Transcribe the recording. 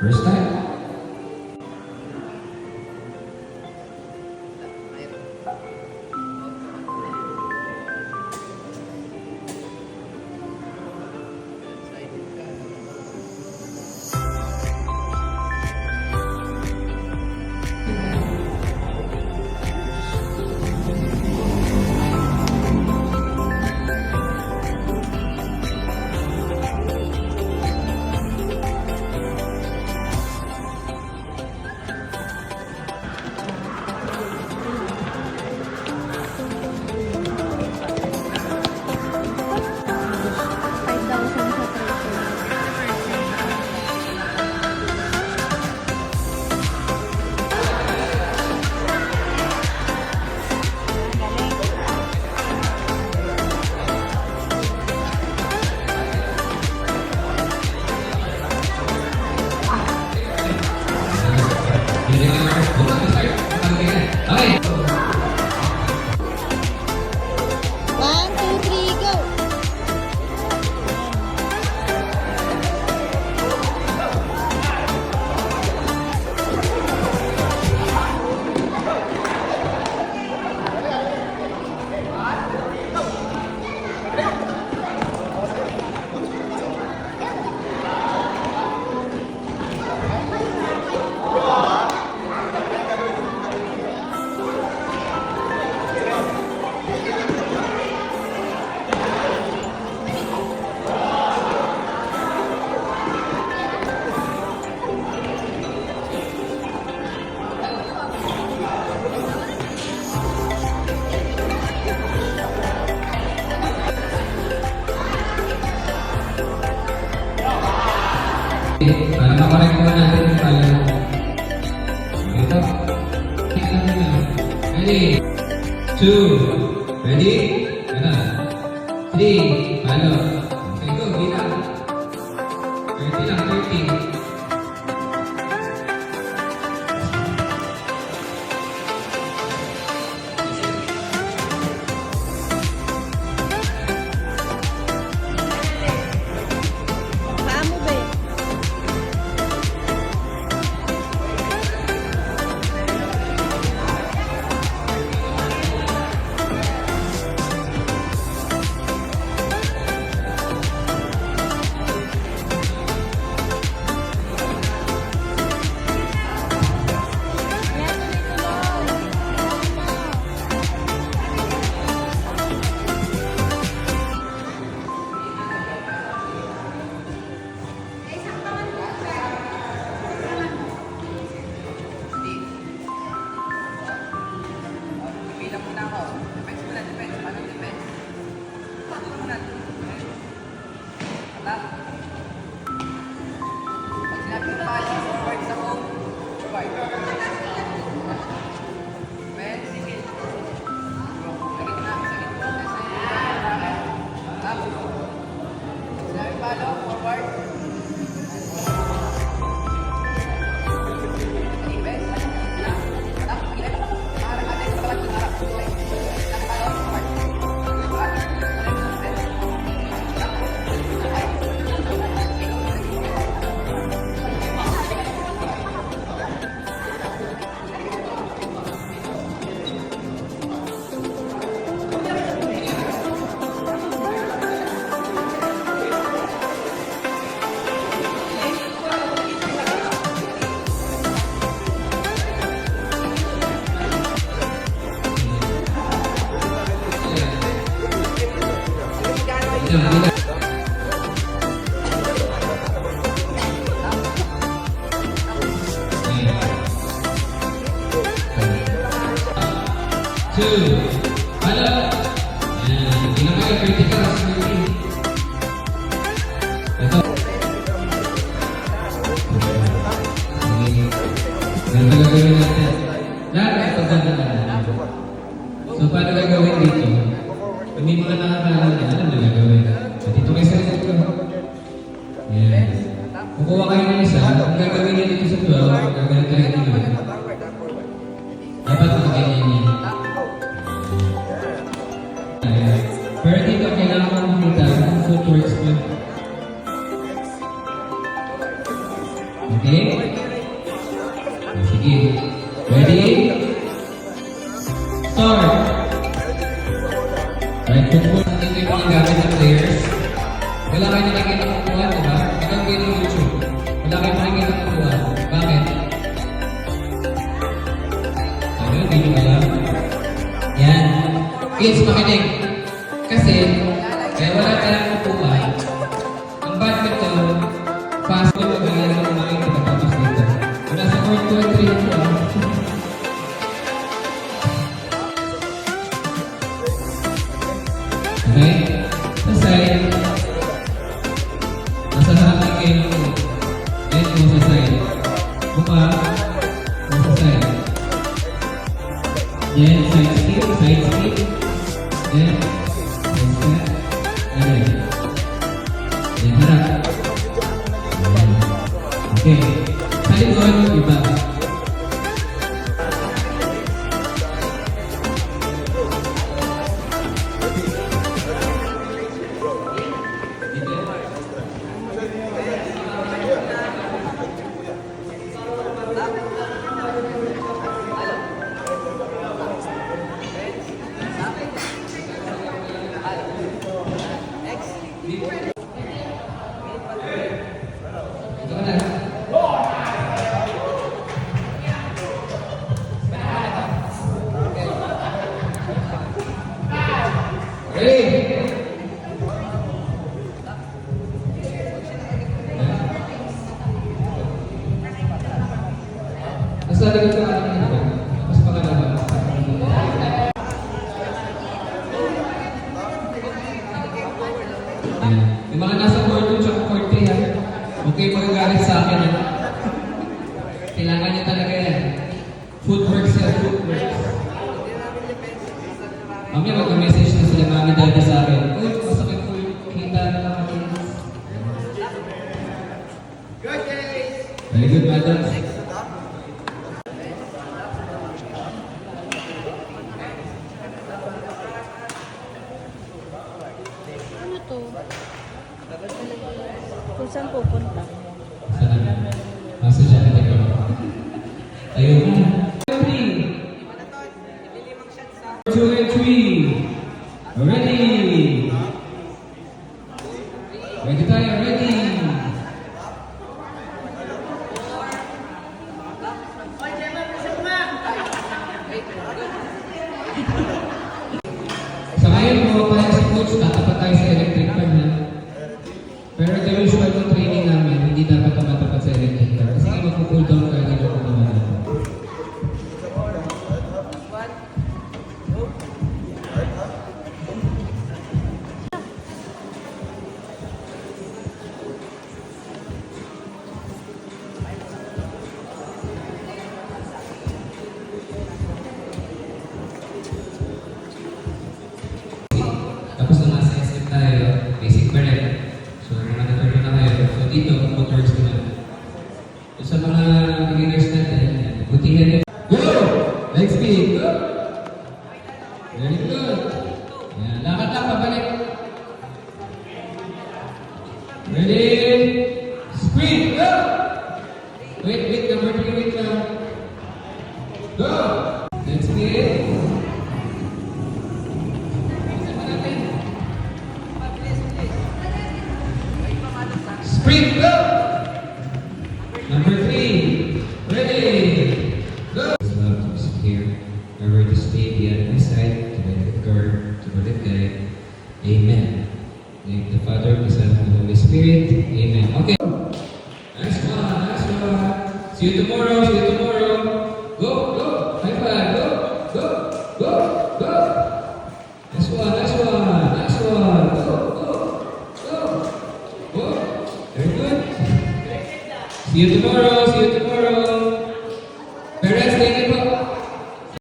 First time. Okay. 1, 2, 3, go! Para makorek po natin yung pala. Ito. Ready? 2. Ready? Ano? 3. Palo. Okay, go. Bilang. 30 lang. 30. Paa mo ba eh? Bilang muna ako. Defense muna, defense. Paano defense? Dito muna. Alam. Pag sinabi ko pa, forward sa home. Forward. Defense. Sa gitna. Sa gitna. Alam. Pag sinabi palo, forward. Defense. Alam. Alam. Parang atin sa kalat ng harap. Bilang. Two. Palo. Yan. Bilang kayo. 30 ka. Ito. Ganito gagawin natin. Lahat ito ganda na. So, paano gagawin dito? Pag may mga nakakala na, ano na gagawin? So, dito kayo sa likod ko. Yes. Kukuha kayo ng isa. Ang gagawin niya dito sa 12, gagawin kayo dito. Dapat magaganyan niya. Pero dito, kailangan mo makita kung footworks mo. Okay? Sige. Ready? Start! Right, kung po natin yung mga gamit ng players, wala kayo nakikita ng kukuha, diba? Ikaw kayo ng YouTube. Wala kayo nakikita ng kukuha. Bakit? Ano, hindi nyo alam? Yan. Kids, makinig. Kasi, kaya wala tayong kukuha. Ang badminton, fast mo magaling ng mga pagkatapos dito. Wala sa court 2 and 3 ito. Okay? Sa side, nasa harapan kayo ng then mo sa side. Buka, nasa side. Then side skip, then side step, then harap. Okay. Sa likod, iba. Ito na. Ready? Nasa likod ka natin ito. Mas pangalawa. Ayan. Yung mga nasa court 2 tsaka court 3 ha. Okay magagalit sa akin ha. Kailangan niya talaga yan. Footwork sir, footwork. Mamaya mag-message na sila mami dati sa akin. Uy, masakit po yung kita na nakakita. Very good, madam. Ano to? Kung saan pupunta? Sana na. Nasa dyan na tayo. Tayo na. 2 and 3. Ready. Ready tayo, ready. Sa ngayon mo, parang si coach, tatapat tayo sa electric fan na. Pero the usual ng training namin, hindi dapat tumatapat sa electric fan. Kasi nga magpo-cool down ka, hindi ko naman natin. Tapos nung nasa SM tayo, basic pa rin. So, mga natuloy na kayo. So, dito, footworks naman. So, sa mga beginners natin, butihan nyo. Go! Leg speed. Go! Very good. Yan, lakad lang, pabalik. Ready? Sprint. Go! Wait, number 3, wait lang. Go! Leg speed. Sprint, go! Number 3, ready, go! It's love to sit here, never to stay beyond my side, to my left guard, to my left guide. Amen. Thank the Father, the Son, and the Holy Spirit. Amen. Okay. Nice one, nice one. See you tomorrow, see you tomorrow. Go, go, high five, go, go, go, go. Nice one, nice one, nice one. Go, go, go, go. Very good. See you tomorrow. See you tomorrow.